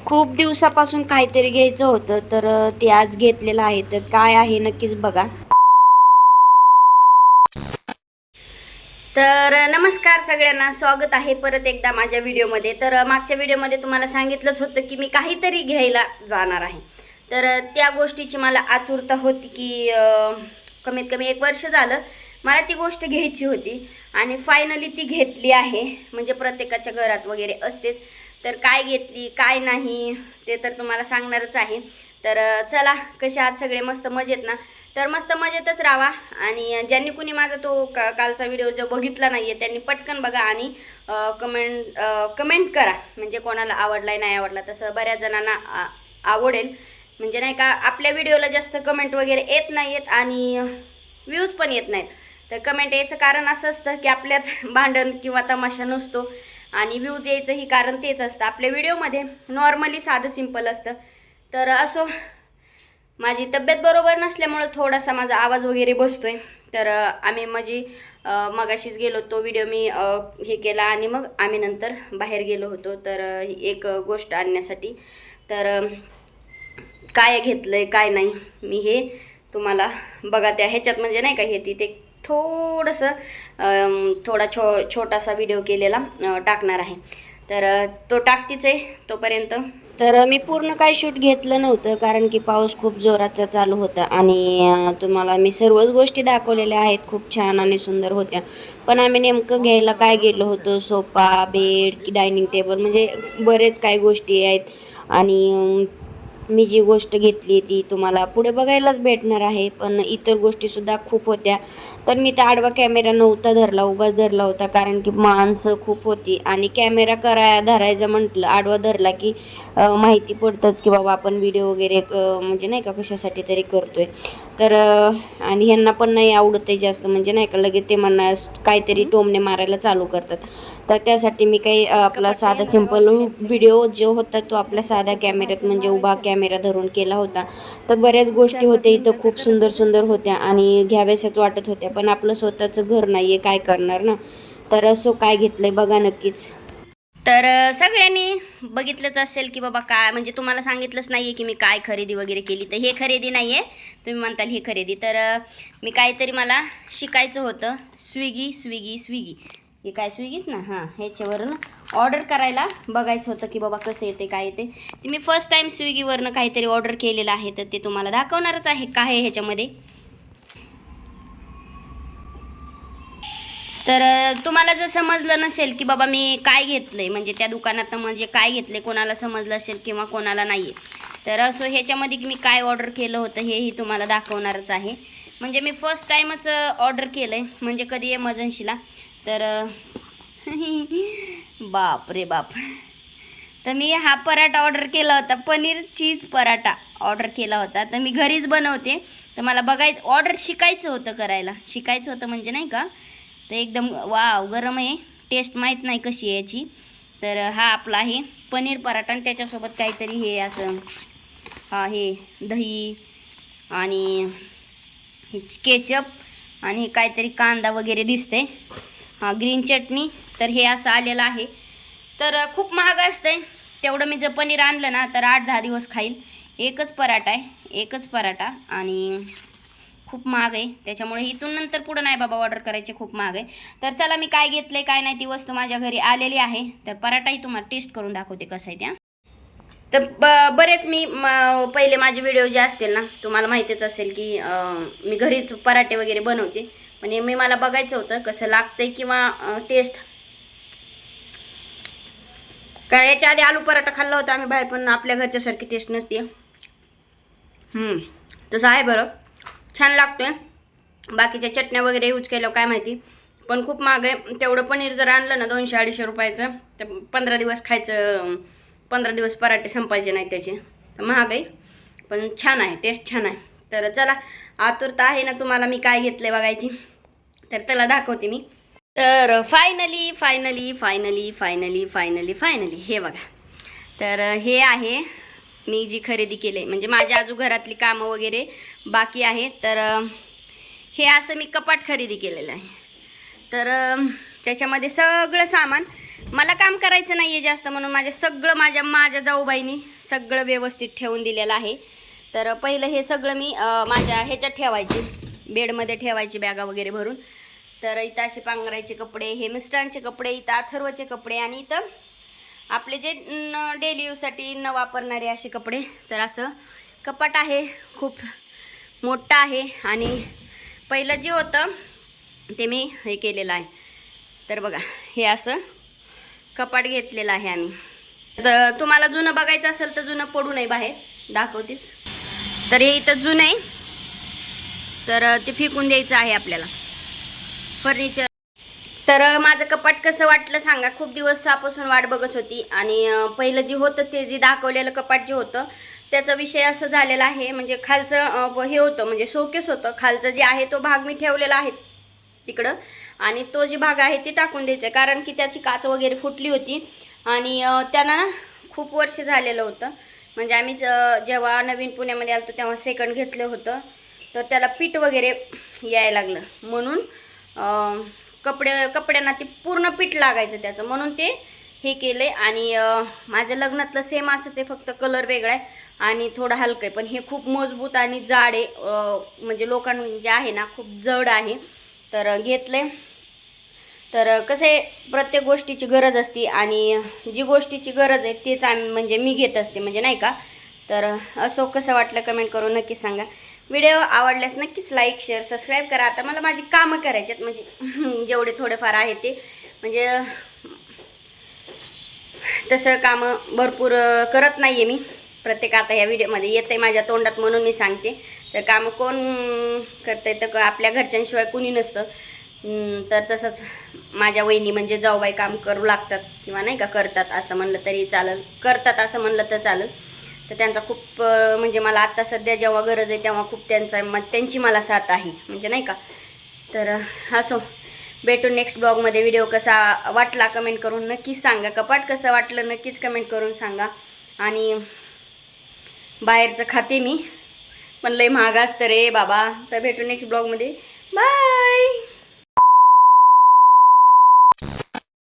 खूप दिवसापासून काहीतरी घ्यायचं होतं तर ते आज घेतलेलं आहे. तर काय आहे नक्कीच बघा. तर नमस्कार सगळ्यांना, स्वागत आहे परत एकदा माझ्या व्हिडिओमध्ये. तर मागच्या व्हिडिओमध्ये तुम्हाला सांगितलंच होतं की मी काहीतरी घ्यायला जाणार आहे. तर त्या गोष्टीची मला आतुरता होती की कमीत कमी 1 वर्ष झालं मला ती गोष्ट घ्यायची होती आणि फायनली ती घेतली आहे. म्हणजे प्रत्येकाच्या घरात वगैरे असतेच. तर काय घेतली काय नाही ते तर तुम्हाला सांगणारच आहे. तर चला, कसे आहात सगळे? मस्त मजेत ना? तर मस्त मजेतच राहा. आणि ज्यांनी कुणी माझा तो कालचा व्हिडिओ जो बघितला नाही आहे त्यांनी पटकन बघा आणि कमेंट करा. म्हणजे कोणाला आवडलाय नाही आवडला, तसं बऱ्याच जणांना आवडेल. म्हणजे नाही का, आपल्या व्हिडिओला जास्त कमेंट वगैरे येत नाही आहेत आणि व्ह्यूज पण येत नाहीत. तर कमेंट यायचं कारण असं असतं की आपल्यात भांडण किंवा तमाशा नसतो आणि व्ह्यूज यायचंही कारण तेच असतं. आपल्या व्हिडिओमध्ये नॉर्मली साधं सिंपल असतं. तर असो, माझी तब्येत बरोबर नसल्यामुळं थोडासा माझा आवाज वगैरे बसतोय. तर आम्ही मगाशीच गेलो, तो व्हिडिओ मी हे केला आणि मग आम्ही नंतर बाहेर गेलो होतो तर एक गोष्ट आणण्यासाठी. तर काय घेतलंय काय नाही मी हे तुम्हाला बघा त्या ह्याच्यात, म्हणजे नाही का, हे तिथे थोडंसं छोटासा व्हिडिओ केलेला टाकणार आहे. तर तो टाकतीच आहे तोपर्यंत. तर मी पूर्ण काही शूट घेतलं नव्हतं कारण की पाऊस खूप जोराचा चालू होता आणि तुम्हाला मी सर्वच गोष्टी दाखवलेल्या आहेत, खूप छान आणि सुंदर होत्या. पण आम्ही नेमकं घ्यायला काय गेलो होतो, सोफा, बेड की डायनिंग टेबल, म्हणजे बरेच काही गोष्टी आहेत. आणि मी जी गोष्ट घेतली ती तुम्हाला पुढे बघायलाच भेटणार आहे. पण इतर गोष्टीसुद्धा खूप होत्या. तर मी त्या आडवा कॅमेरा नव्हता धरला, उभाच धरला होता कारण की माणसं खूप होती आणि कॅमेरा धरायचं म्हटलं आडवा धरला की माहिती पडतंच की बाबा आपण व्हिडिओ वगैरे म्हणजे नाही का कशासाठी तरी करतोय. तर आणि ह्यांना पण नाही आवडत आहे जास्त, म्हणजे नाही का, लगेच ते म्हणणार काहीतरी टोमणे मारायला चालू करतात. तर त्यासाठी मी काही आपला साधा सिंपल व्हिडिओ जो होता तो आपल्या साध्या कॅमेऱ्यात, म्हणजे उभा कॅमेरा धरून केला होता. तर बऱ्याच गोष्टी होत्या इथं, खूप सुंदर सुंदर होत्या आणि घ्याव्याशाच वाटत होत्या. पण आपलं स्वतःचं घर नाही आहे, काय करणार ना. तर असो, काय घेतलंय बघा नक्कीच. तर सगळ्यांनी बघितलंच असेल की बाबा काय, म्हणजे तुम्हाला सांगितलंच नाही आहे की मी काय खरेदी वगैरे केली. तर हे खरेदी नाही आहे, तुम्ही म्हणताल हे खरेदी. तर मी काहीतरी मला शिकायचं होतं. स्विगी हे काय स्विगीच ना, हां, ह्याच्यावरून ऑर्डर करायला बघायचं होतं की बाबा कसं येते काय येते. ते मी फर्स्ट टाईम स्विगीवरनं काहीतरी ऑर्डर केलेलं आहे तर ते तुम्हाला दाखवणारच आहे काय आहे ह्याच्यामध्ये. तर तुम्हाला जर समजलं नसेल की बाबा मी काय घेतलंय, म्हणजे त्या दुकानात म्हणजे काय घेतले, कोणाला समजलं असेल किंवा कोणाला नाही आहे, तर असं ह्याच्यामध्ये मी काय ऑर्डर केलं होतं हेही तुम्हाला दाखवणारच आहे. म्हणजे मी फर्स्ट टाईमच ऑर्डर केलं आहे, म्हणजे कधी एमर्जन्सीला. तर बाप रे बाप. तर मी हा पराठा ऑर्डर केला होता, पनीर चीज पराठा ऑर्डर केला होता. तर मी घरीच बनवते, तर मला ऑर्डर शिकायचं होतं म्हणजे नाही का. तर एकदम वाव, गरम आहे, टेस्ट माहीत नाही कशी आहे याची. तर हा आपला आहे पनीर पराठा आणि त्याच्यासोबत काहीतरी हे असं, हा हे दही आणि हे केचप आणि हे काहीतरी कांदा वगैरे दिसते, हा ग्रीन चटणी. तर हे असं आलेलं आहे. तर खूप महाग असतंय तेवढं. मी जर पनीर आणलं ना तर 8-10 दिवस खाईल. एकच पराठा आणि खूप महाग आहे, त्याच्यामुळे इथून नंतर पुढं नाही बाबा ऑर्डर करायचे, खूप महाग आहे. तर चला, मी काय घेतलंय काय नाही ती वस्तू माझ्या घरी आलेली आहे. तर पराठाही तुम्हाला टेस्ट करून दाखवते कसं आहे त्या. तर बरेच मी पहिले माझे व्हिडिओ जे असतील ना, तुम्हाला माहितीच असेल की मी घरीच पराठे वगैरे बनवते. म्हणजे मला बघायचं होतं कसं लागतंय किंवा टेस्ट. कारण याच्या आधी आलू पराठा खाल्ला होता आम्ही बाहेर, पण आपल्या घरच्यासारखी टेस्ट नसते. तसं आहे बरं, छान लागतोय. बाकीच्या चटण्या वगैरे यूज केल्यावर काय माहिती, पण खूप महाग आहे. तेवढं पनीर जर आणलं ना 200-250 रुपयाचं, तर 15 दिवस खायचं, 15 दिवस पराठे संपायचे नाही त्याचे. तर महाग आहे पण छान आहे, टेस्ट छान आहे. तर चला, आतुरता आहे ना तुम्हाला मी काय घेतलंय बघायची, तर त्याला दाखवते मी. तर फायनली हे बघा. तर हे आहे मी जी खरेदी केली, म्हणजे माझ्या आजू घरातली कामं वगैरे बाकी आहेत. तर हे असं मी कपाट खरेदी केलेलं आहे. तर त्याच्यामध्ये सगळं सामान मला काम करायचं नाही आहे जास्त, म्हणून माझ्या जाऊबाईंनी सगळं व्यवस्थित ठेवून दिलेलं आहे. तर पहिलं हे सगळं मी माझ्या ह्याच्यात ठेवायचे, बेडमध्ये ठेवायचे बॅगा वगैरे भरून. तर इथं असे पांघरायचे कपडे, हे मिस्टरांचे कपडे, इथं अथर्वचे कपडे आणि इथं आपले जे डेली यूजसाठी न वापरणारे असे कपडे. तर असं कपाट आहे, खूप मोठं आहे. आणि पहिलं जे होतं ते मी हे केलेलं आहे. तर बघा, हे असं कपाट घेतलेलं आहे आम्ही. तर तुम्हाला जुनं बघायचं असेल तर जुनं पडू नये बाहेर, दाखवतेच. तर हे इथं जुनं आहे, तर ते फेकून द्यायचं आहे आपल्याला फर्निचर. तर माझं कपाट कसं वाटलं सांगा. खूप दिवसापासून वाट बघत होती. आणि पहिलं जे होतं ते जे दाखवलेलं कपाट जे होतं त्याचा विषय असं झालेला आहे, म्हणजे खालचं हे होतं, म्हणजे शोकेस होतं. खालचं जे आहे तो भाग मी ठेवलेला आहे तिकडं, आणि तो जे भाग आहे ते टाकून द्यायचा, कारण की त्याची काच वगैरे फुटली होती. आणि त्यांना खूप वर्ष झालेलं होतं. म्हणजे आम्ही जेव्हा नवीन पुण्यामध्ये आलो तेव्हा सेकंड घेतलं होतं, तर त्याला पीठ वगैरे यायला लागलं, म्हणून कपड्यांना ते पूर्ण पीठ लागायचं त्याचं, म्हणून ते हे केलं. आणि माझ्या लग्नातलं सेम असंच आहे, फक्त कलर वेगळा आहे आणि थोडं हलकं आहे. पण हे खूप मजबूत आणि जाड आहे, म्हणजे लोकांना जे आहे ना खूप जड आहे. तर घेतलं. तर कसं आहे, प्रत्येक गोष्टीची गरज असते आणि जी गोष्टीची गरज आहे तेच म्हणजे मी घेत असते, म्हणजे नाही का. तर असं कसं वाटलं कमेंट करून नक्की सांगा. व्हिडिओ आवडल्यास नक्कीच लाईक शेअर सबस्क्राईब करा. आता मला माझी कामं करायची आहेत, म्हणजे जेवढे थोडेफार आहे ते, म्हणजे तसं कामं भरपूर करत नाही आहे मी. प्रत्येक आता ह्या व्हिडिओमध्ये येतं आहे माझ्या तोंडात, म्हणून मी सांगते. तर कामं कोण करतं आहे, तर आपल्या घरच्यांशिवाय कुणी नसतं. तर तसंच माझ्या वहिनी म्हणजे जाऊबाई काम करू लागतात, किंवा नाही का करतात असं म्हणलं तरी चालेल, करतात असं म्हणलं तर चालेल. तर त्यांचा खूप म्हणजे मला आत्ता सध्या जेव्हा गरज आहे तेव्हा खूप त्यांची मला साथ आहे, म्हणजे नाही का. तर असो, भेटू नेक्स्ट ब्लॉगमध्ये. व्हिडिओ कसा वाटला कमेंट करून नक्कीच सांगा. कपाट कसं वाटलं नक्कीच कमेंट करून सांगा. आणि बाहेरचं खाते मी, पण लय महाग असतं रे बाबा. तर भेटू नेक्स्ट ब्लॉगमध्ये.